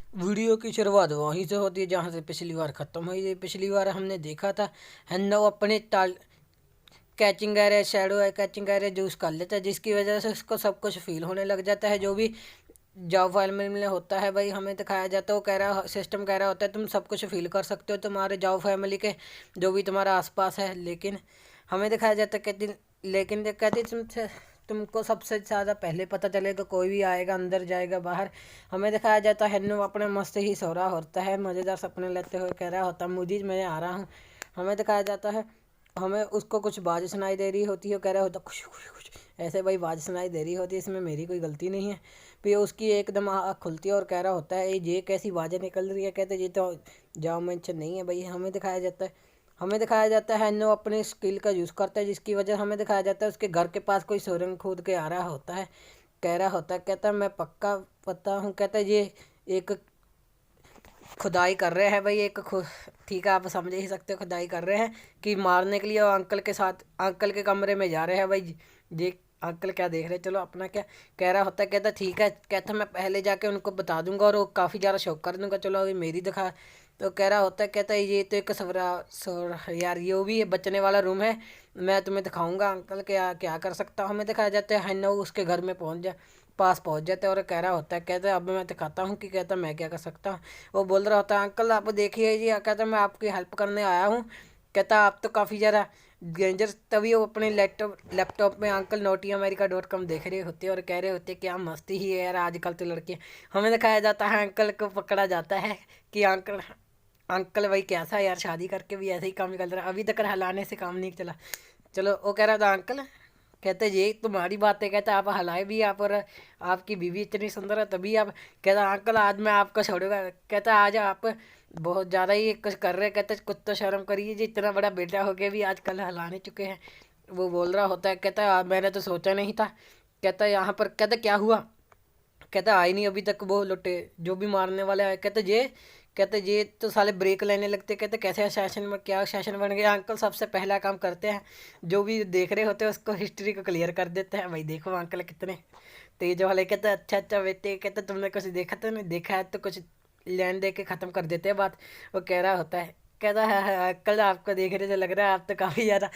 Video की शुरुआत वहीं से होती है जहाँ से पिछली बार ख़त्म हुई थी। पिछली बार हमने देखा था हेन्नो अपने ताल कैचिंग एरिया शैडो है कैचिंग एरिया यूज़ कर लेता है, जिसकी वजह से उसको सब कुछ फील होने लग जाता है। जो भी जॉब फाइल में होता है भाई हमें दिखाया जाता है, वो कह रहा सिस्टम कह रहा होता है तुम सब कुछ फील कर सकते हो तुम्हारे जॉब फैमिली के जो भी तुम्हारा आसपास है। लेकिन हमें दिखाया जाता है कहती, लेकिन कहती तुमको सबसे ज़्यादा पहले पता चलेगा, कोई भी आएगा अंदर जाएगा बाहर। हमें दिखाया जाता है हेन्नू अपने मस्त ही सो रहा होता है, मज़ेदार सपने लेते हुए कह रहा होता है मुझे मैं आ रहा हूँ। हमें दिखाया जाता है हमें उसको कुछ आवाज़ सुनाई दे रही होती है, कह रहा होता खुश खुश खुश ऐसे भाई आवाज़ सुनाई दे रही होती है, इसमें मेरी कोई गलती नहीं है। फिर उसकी एकदम आँख खुलती है और कह रहा होता है ये कैसी आवाज़ें निकल रही है, कहते ये तो जाओ मेंशन नहीं है भाई। हमें दिखाया जाता है नो अपने स्किल का यूज़ करता है, जिसकी वजह हमें दिखाया जाता है उसके घर के पास कोई सुरंग खोद के आ रहा होता है। कह रहा होता है कहता मैं पक्का पता हूँ, कहता ये एक खुदाई कर रहे हैं भाई एक ठीक है आप समझ ही सकते हो खुदाई कर रहे हैं कि मारने के लिए। और अंकल के साथ अंकल के कमरे में जा रहे हैं भाई। देख अंकल क्या देख रहे हैं, चलो अपना क्या कह रहा होता है, कहता ठीक है, कहता मैं पहले जाके उनको बता दूंगा और वो काफ़ी ज़्यादा शौक कर दूंगा, चलो अभी मेरी दिखा। तो कह रहा होता है कहता है ये तो एक सवरा सो यार ये भी बचने वाला रूम है, मैं तुम्हें दिखाऊंगा अंकल क्या क्या कर सकता हूँ। हमें दिखाया जाता है हन्ना उसके घर में पास पहुंच जाते हैं और कह रहा होता है कहता है अब मैं दिखाता हूँ कि कहता मैं क्या कर सकता हूँ। वो बोल रहा होता है अंकल आप देखिए जी, कहता मैं आपकी हेल्प करने आया हूँ। कहता आप तो काफ़ी ज़्यादा डेंजर। तभी वो अपने लैपटॉप में अंकल नोटी अमेरिका .com देख रहे होते हैं और कह रहे होते हैं क्या मस्ती ही है यार आजकल तो लड़के। हमें दिखाया जाता है अंकल को पकड़ा जाता है कि अंकल अंकल भाई कैसा यार शादी करके भी ऐसे ही काम निकल रहा है, अभी तक हलाने से काम नहीं चला। चलो वो कह रहा था अंकल, कहते ये तुम्हारी बात है, कहता आप हलाए भी आप और आपकी बीवी इतनी सुंदर है तभी आप। कहता अंकल आज मैं आपको छोड़ूंगा, कहता आज आप बहुत ज़्यादा ही कुछ कर रहे हैं, कहते कुछ तो शर्म करिए जी इतना बड़ा बेटा हो के भी आजकल हलाने चुके हैं। वो बोल रहा होता है कहता मैंने तो सोचा नहीं था। कहता यहाँ पर कहता क्या हुआ, कहता आए नहीं अभी तक वो लुटे जो भी मारने वाले आए। कहते ये तो साले ब्रेक लेने लगते, कहते कैसे सेशन में क्या सेशन बन गया। अंकल सबसे पहला काम करते हैं जो भी देख रहे होते हैं उसको हिस्ट्री को क्लियर कर देते हैं, भाई देखो अंकल कितने तेज वाले। कहते अच्छा अच्छा बेटे, कहते तुमने कुछ देखा तो नहीं, देखा है तो कुछ लेन दे के ख़त्म कर देते हैं बात। वो कह रहा होता है कहता है अंकल आपको देख रहे तो लग रहा है आप तो काफ़ी ज़्यादा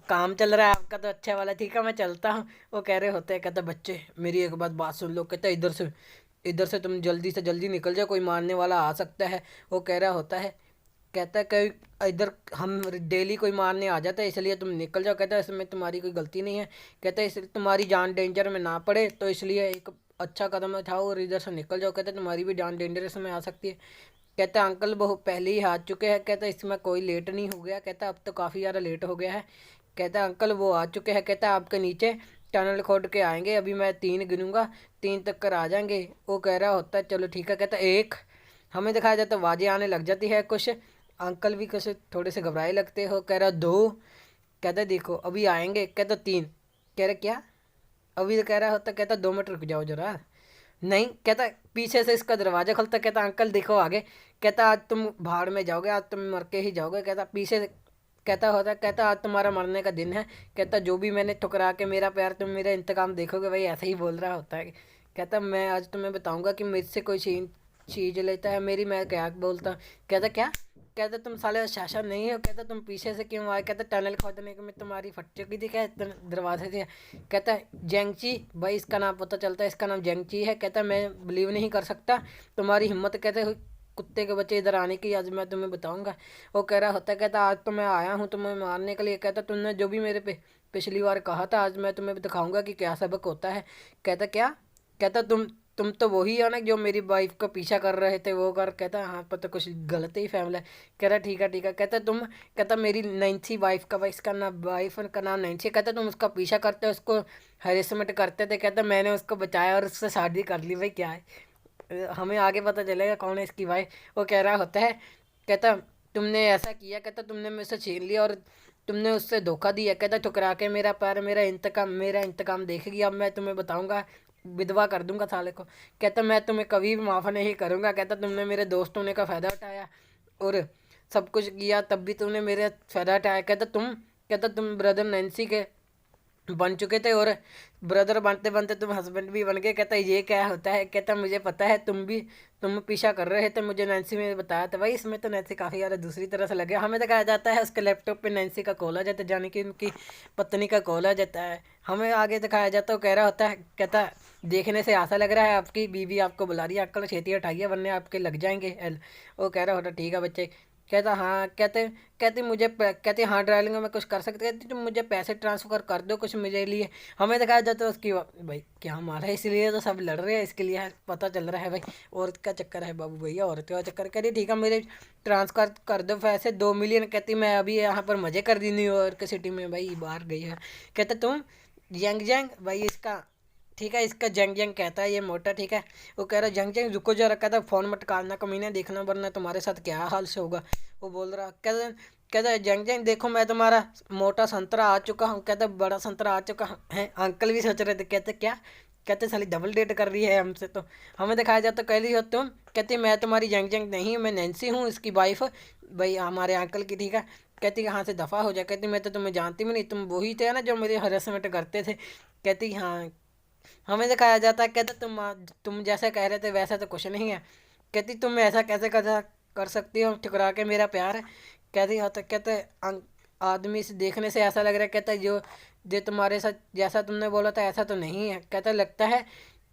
काम चल रहा है आपका तो अच्छा वाला, ठीक है मैं चलता हूँ। वो कह रहे होते हैं कहते बच्चे मेरी एक बात सुन लो, कहते इधर से तुम जल्दी से जल्दी निकल जाओ कोई मारने वाला आ सकता है। वो कह रहा होता है कहता है कि इधर हम डेली कोई मारने आ जाता है इसलिए तुम निकल जाओ, कहता है इसमें तुम्हारी कोई गलती नहीं है। कहता है इसलिए तुम्हारी जान डेंजर में ना पड़े तो इसलिए एक अच्छा कदम उठाओ और इधर से निकल जाओ, कहता है तुम्हारी भी जान डेंजरस में आ सकती है। कहता है अंकल बहुत पहले ही हार चुके हैं, कहता है इसमें कोई लेट नहीं हो गया, कहता अब तो काफ़ी ज़्यादा लेट हो गया है। कहता है अंकल वो आ चुके हैं, कहता है आपके नीचे टनल खोद के आएंगे, अभी मैं 3 गिनूंगा 3 तक कर आ जाएंगे। वो कह रहा होता है चलो ठीक है, कहता है 1। हमें दिखाया जाता है आवाज़ें आने लग जाती है कुछ, अंकल भी कुछ थोड़े से घबराए लगते हो। कह रहा 2, कहता है देखो अभी आएंगे, कहता 3। कह रहा क्या अभी तो कह रहा होता, कहता 2 मिनट रुक जाओ जरा। नहीं कहता पीछे से इसका दरवाजा खुलता, कहता अंकल देखो आगे, कहता आज तुम भाड़ में जाओगे, आज तुम मर के ही जाओगे। कहता पीछे से कहता होता, कहता आज तुम्हारा मरने का दिन है, कहता जो भी मैंने ठुकरा के मेरा प्यार तुम मेरा इंतकाम देखोगे, भाई ऐसे ही बोल रहा होता है। कहता मैं आज तुम्हें बताऊंगा कि मुझसे कोई चीज़ लेता है मेरी, मैं क्या बोलता। कहता क्या, कहता तुम साले शासन नहीं हो, कहता तुम पीछे से क्यों आए, कहता टनल खोदने के में तुम्हारी फट चुकी थी क्या दरवाजे से। कहता है जेंगची भाई इसका नाम पता चलता है, इसका नाम जेंगची है। कहता मैं बिलीव नहीं कर सकता तुम्हारी हिम्मत कहते कुत्ते के बच्चे इधर आने की, आज मैं तुम्हें बताऊंगा। वो कह रहा होता है कहता आज तो मैं आया हूँ तुम्हें मारने के लिए, कहता तुमने जो भी मेरे पे पिछली बार कहा था आज मैं तुम्हें दिखाऊंगा कि क्या सबक होता है। कहता क्या, कहता तुम तो वही हो ना जो मेरी वाइफ का पीछा कर रहे थे वो कर। कहता हाँ पर तो कुछ गलत ही फैमिला है। कह रहा ठीक है ठीक है, कहता तुम, कहता मेरी नैन्सी वाइफ का, इसका नाम वाइफ का नाम नैन्सी, कहता तुम उसका पीछा करते हो उसको हेरेसमेंट करते थे, कहता मैंने उसको बचाया और उससे शादी कर ली, भाई क्या है हमें आगे पता चलेगा कौन है इसकी वाइफ। वो कह रहा होता है कहता तुमने ऐसा किया, कहता तुमने मुझसे छीन लिया और तुमने उससे धोखा दिया, कहता ठुकरा के मेरा प्यार मेरा इंतकाम देखेगी, अब मैं तुम्हें बताऊंगा विधवा कर दूंगा साले को। कहता मैं तुम्हें कभी भी माफ़ नहीं करूंगा, कहता तुमने मेरे दोस्त होने का फ़ायदा उठाया और सब कुछ किया तब भी तुमने मेरे फ़ायदा उठाया। कहता तुम ब्रदर नैन्सी के बन चुके थे और ब्रदर बनते बनते तुम हस्बैंड भी बन गए। कहता है ये क्या होता है? कहता मुझे पता है, तुम पीछा कर रहे थे मुझे, नैन्सी ने बताया था भाई। इसमें तो नैन्सी काफ़ी ज़्यादा दूसरी तरह से लगे। हमें तो कहा जाता है उसके लैपटॉप पे नैन्सी का कॉल आ जाता है, जाने कि उनकी पत्नी का कॉल आ जाता है। हमें आगे दिखाया जाता है, वो कह रहा होता है, कहता देखने से ऐसा लग रहा है आपकी बीवी आपको बुला रही है, अंकल छेती हटाइए वरना आपके लग जाएंगे एल। वो कह रहा होता ठीक है बच्चे। कहता हाँ, कहते मुझे कहते हाँ ड्राइविंग में कुछ कर सकते, कहते तुम मुझे पैसे ट्रांसफ़र कर दो कुछ मेरे लिए। हमें दिखाया जाता है उसकी भाई क्या मारा है, इसलिए तो सब लड़ रहे हैं, इसके लिए पता चल रहा है भाई औरत का चक्कर है बाबू भैया, औरत का चक्कर। कह रही ठीक है मेरे ट्रांसफर कर दो पैसे 2 मिलियन। कहती मैं अभी यहाँ पर मज़े कर दी न्यूयॉर्क सिटी में भाई, बाहर गई है। कहते तुम यंग जंग भाई इसका, ठीक है इसका जंग जंग कहता है ये मोटा, ठीक है। वो कह रहा जंग जंग रुको जरा, कहता फ़ोन मत काटना कमीने, देखना वरना तुम्हारे साथ क्या हाल से होगा। वो बोल रहा कहता जंग जंग देखो मैं तुम्हारा मोटा संतरा आ चुका हूँ। कहता बड़ा संतरा आ चुका है। अंकल भी सोच रहे थे, कहते क्या? कहते साली डबल डेट कर रही है हमसे। तो हमें दिखाया जाता कह रही हो तुम, कहती मैं तुम्हारी जंग जंग नहीं, मैं नैन्सी हूँ इसकी वाइफ भाई हमारे अंकल की, ठीक है। कहती कहाँ से दफ़ा हो जाए। कहती मैं तो तुम्हें जानती भी नहीं, तुम वही थे ना जो मेरे हरेसमेंट करते थे। कहती हाँ। हमें दिखाया जाता है, कहते तुम जैसे कह रहे थे वैसा तो कुछ नहीं है। कहती तुम ऐसा कैसे कर सकती हो ठुकरा के मेरा प्यार है। कहती हाँ, तो कहते आदमी से देखने से ऐसा लग रहा है, कहता जो जो तुम्हारे साथ जैसा तुमने बोला था ऐसा तो नहीं है। कहता लगता है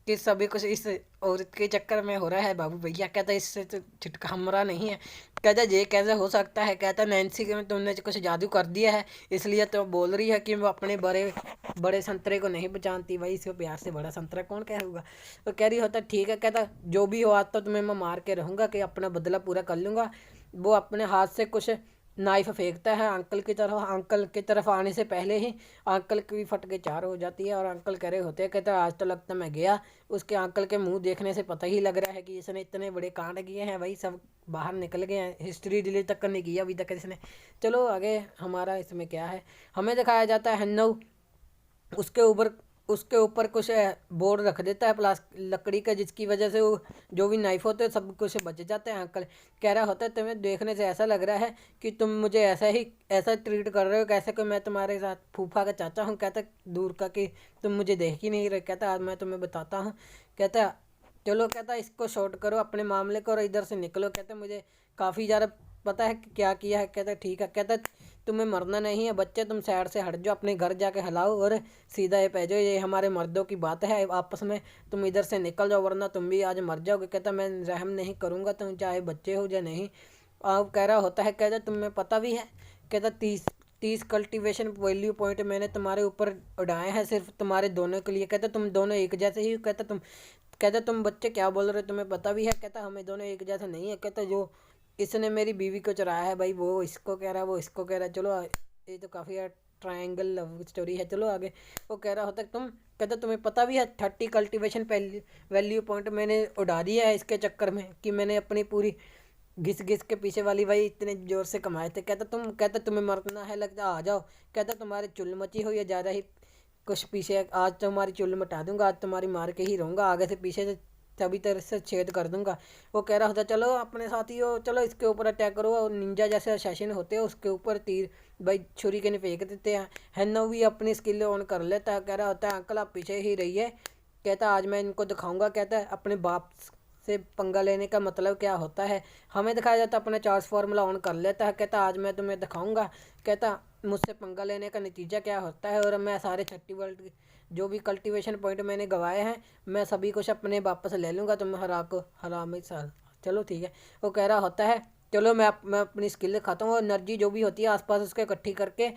कि सभी कुछ इस औरत के चक्कर में हो रहा है बाबू भैया। कहता इससे तो छुटका हमरा नहीं है। कहता ये कैसे हो सकता है? कहता नैन्सी के में तुमने कुछ जादू कर दिया है, इसलिए तो बोल रही है कि वो अपने बड़े बड़े संतरे को नहीं पहचानती भाई, इसको प्यार से बड़ा संतरा कौन कह होगा। तो कह रही होता ठीक है, कहता जो भी हो आज तो तुम्हें मैं मार के रहूँगा कि अपना बदला पूरा कर लूँगा। वो अपने हाथ से कुछ नाइफ फेंकता है अंकल की तरफ, अंकल की तरफ आने से पहले ही अंकल की फट के चार हो जाती है और अंकल कह रहे होते हैं, कहते आज तो लगता मैं गया। उसके अंकल के मुंह देखने से पता ही लग रहा है कि इसने इतने बड़े कांड किए हैं भाई, सब बाहर निकल गए हैं, हिस्ट्री डिलीट तक नहीं की अभी तक इसने। चलो आगे हमारा इसमें क्या है, हमें दिखाया जाता है हन्नू उसके ऊपर उसके ऊपर कुछ बोर्ड रख देता है प्लास्टिक लकड़ी का, जिसकी वजह से वो जो भी नाइफ होते हैं सब कुछ बच जाते हैं। अंकल कह रहा होता है तुम्हें देखने से ऐसा लग रहा है कि तुम मुझे ऐसा ट्रीट कर रहे हो कैसे कि मैं तुम्हारे साथ फूफा का चाचा हूँ। कहता दूर का कि तुम मुझे देख ही नहीं रहे। कहता आज मैं तुम्हें बताता हूँ। कहता चलो, कहता इसको शॉर्ट करो अपने मामले को और इधर से निकलो। कहता मुझे काफ़ी ज़्यादा पता है कि क्या किया है। कहता ठीक है। कहता तुम्हें मरना नहीं है बच्चे, तुम साइड से हट जाओ, अपने घर जाके हिलाओ और सीधा ये पै जाओ, ये हमारे मर्दों की बात है आपस में, तुम इधर से निकल जाओ वरना तुम भी आज मर जाओगे। कहता मैं रहम नहीं करूँगा, तुम चाहे बच्चे हो या नहीं। आप कह रहा होता है, कहता तुम्हें पता भी है। कहता 30 कल्टीवेशन वैल्यू पॉइंट मैंने तुम्हारे ऊपर उड़ाए हैं सिर्फ तुम्हारे दोनों के लिए। कहता तुम दोनों एक जैसे ही। कहता तुम बच्चे क्या बोल रहे हो, तुम्हें पता भी है। कहता हमें दोनों एक जैसे नहीं है। कहता जो इसने मेरी बीवी को चुराया है भाई, वो इसको कह रहा है वो इसको कह रहा है। चलो ये तो काफ़ी ट्रायंगल लव स्टोरी है। चलो आगे। वो कह रहा होता है कहता तुम्हें पता भी है 30 कल्टीवेशन वैल्यू पॉइंट मैंने उड़ा दिया है इसके चक्कर में कि मैंने अपनी पूरी घिस घिस के पीछे वाली भाई इतने ज़ोर से कमाए थे। कहता तुम्हें मरना है लगता आ जाओ। कहता तुम्हारी चुल मची हो या ज़्यादा ही कुछ पीछे, आज तुम्हारी चुल मटा दूंगा, आज तुम्हारी मार के ही रहूँगा, आगे से पीछे से सभी तरह से छेद कर दूंगा। वो कह रहा होता चलो अपने साथी हो, चलो इसके ऊपर अटैक करो। और निंजा जैसे अशैसिन होते हैं उसके ऊपर तीर भाई छुरी के नहीं फेंक देते हैं। हैनो भी अपनी स्किल ऑन कर लेता है। कह रहा होता है अंकल आप पीछे ही रहिए। कहता आज मैं इनको दिखाऊंगा। कहता है अपने बाप से पंगा लेने का मतलब क्या होता है। हमें दिखाया जाता है अपना चार्ज फार्मूला ऑन कर लेता है। कहता आज मैं तुम्हें दिखाऊंगा। कहता मुझसे पंगा लेने का नतीजा क्या होता है, और मैं सारे 30 वर्ल्ड जो भी कल्टीवेशन पॉइंट मैंने गंवाए हैं मैं सभी कुछ अपने वापस ले लूँगा, तुम हरा में साल। चलो ठीक है। वो कह रहा होता है चलो मैं अपनी स्किल दिखाता हूँ। और एनर्जी जो भी होती है आसपास उसके इकट्ठी करके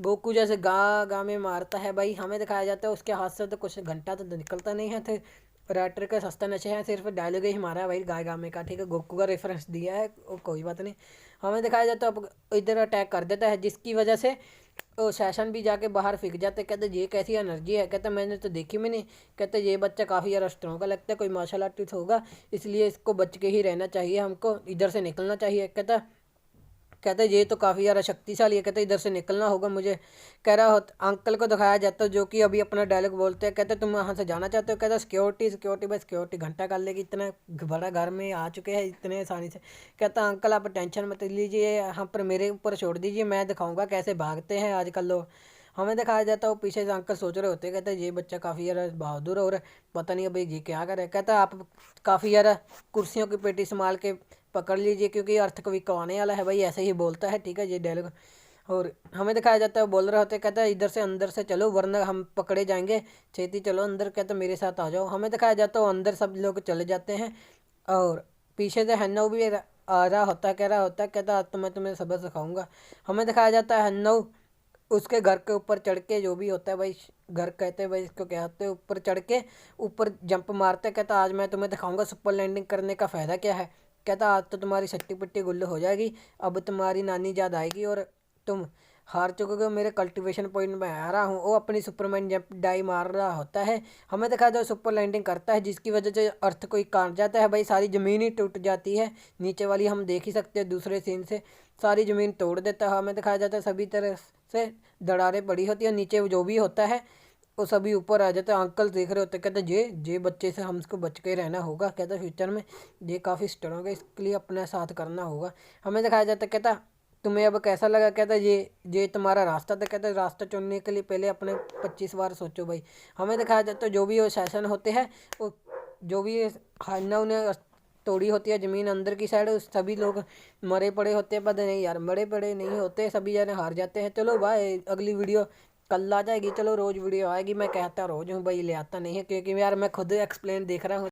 गोकू जैसे गा गा में मारता है भाई। हमें दिखाया जाता है उसके हाथ से तो कुछ घंटा तो निकलता नहीं है। तो राइटर का सस्ता नशे हैं, सिर्फ डायलॉग ही मारा है भाई गाय गामे का, ठीक है। गोकू का रेफरेंस दिया है वो कोई बात नहीं। हमें दिखाया जाता है अब इधर अटैक कर देता है, जिसकी वजह से वो सेशन भी जाके बाहर फेंक जाते। कहते ये कैसी एनर्जी है। कहते मैंने तो देखी भी नहीं। कहते ये बच्चा काफ़ी ज़्यादा स्ट्रॉन्ग का लगता है, कोई मार्शल आर्टिस्ट होगा, इसलिए इसको बच के ही रहना चाहिए, हमको इधर से निकलना चाहिए। कहता ये तो काफ़ी ज़्यादा शक्तिशाली है। कहते इधर से निकलना होगा मुझे। कह रहा हो अंकल को दिखाया जाता है जो कि अभी अपना डायलॉग बोलते हैं। कहते तुम वहाँ से जाना चाहते हो। कहता सिक्योरिटी सिक्योरिटी बस सिक्योरिटी घंटा कर लेगी, इतना बड़ा घर में आ चुके हैं इतने आसानी से। कहता अंकल आप टेंशन मत लीजिए, यहाँ पर मेरे ऊपर छोड़ दीजिए, मैं दिखाऊंगा कैसे भागते हैं आजकल लोग। हमें दिखाया जाता है वो पीछे से अंकल सोच रहे होते हैं, कहते हैं ये बच्चा काफ़ी यार बहादुर है और पता नहीं अभी ये क्या करे। कहता है आप काफ़ी यार कुर्सियों की पेटी संभाल के पकड़ लीजिए क्योंकि अर्थक्वेक आने वाला है भाई, ऐसे ही बोलता है, ठीक है ये डायलॉग। और हमें दिखाया जाता है बोल रहे होते, कहता है इधर से अंदर से चलो वरना हम पकड़े जाएंगे, छेती चलो अंदर, कहता है मेरे साथ आ जाओ। हमें दिखाया जाता है वो अंदर सब लोग चले जाते हैं और पीछे से हन्नऊ भी आ रहा होता है, कह रहा होता है, कहता आज तो मैं तुम्हें सबक सिखाऊंगा। हमें दिखाया जाता है हन्नऊ उसके घर के ऊपर चढ़ के, जो भी होता है भाई घर कहते हैं भाई इसको, क्या होते हैं ऊपर चढ़ के ऊपर जंप मारते, कहता आज मैं तुम्हें दिखाऊंगा सुपर लैंडिंग करने का फ़ायदा क्या है। कहता आज तो तुम्हारी सट्टी पिट्टी गुल्ल हो जाएगी, अब तुम्हारी नानी याद आएगी और तुम हार चुकोगे, मेरे कल्टीवेशन पॉइंट में आ रहा हूँ। वो अपनी सुपरमैन जंप डाई मार रहा होता है, हमें दिखा दो सुपर लैंडिंग करता है जिसकी वजह से अर्थ कोई काट जाता है भाई, सारी ज़मीन ही टूट जाती है। नीचे वाली हम देख ही सकते हैं दूसरे सीन से, सारी ज़मीन तोड़ देता है। हमें दिखाया जाता है सभी तरह से दरारें पड़ी होती है, नीचे जो भी होता है वो सभी ऊपर आ जाता है। अंकल देख रहे होते, कहते ये बच्चे से हमको बच के रहना होगा, कहता फ्यूचर में ये काफ़ी स्ट्रांग है, इसके लिए अपना साथ करना होगा। हमें दिखाया जाता है, कहता तुम्हें अब कैसा लगा, कहता ये तुम्हारा रास्ता था, कहता रास्ता चुनने के लिए पहले अपने 25 बार सोचो भाई। हमें दिखाया जाता है जो भी वो सेशन होते हैं वो जो भी हारना उन्हें तोड़ी होती है ज़मीन अंदर की साइड, सभी लोग मरे पड़े होते हैं, पता नहीं यार मरे पड़े नहीं होते, सभी जने हार जाते हैं। चलो भाई अगली वीडियो कल आ जाएगी, चलो रोज़ वीडियो आएगी, मैं कहता रोज़ हूँ भाई, ले आता नहीं है क्योंकि यार मैं खुद एक्सप्लेन देख रहा हूँ।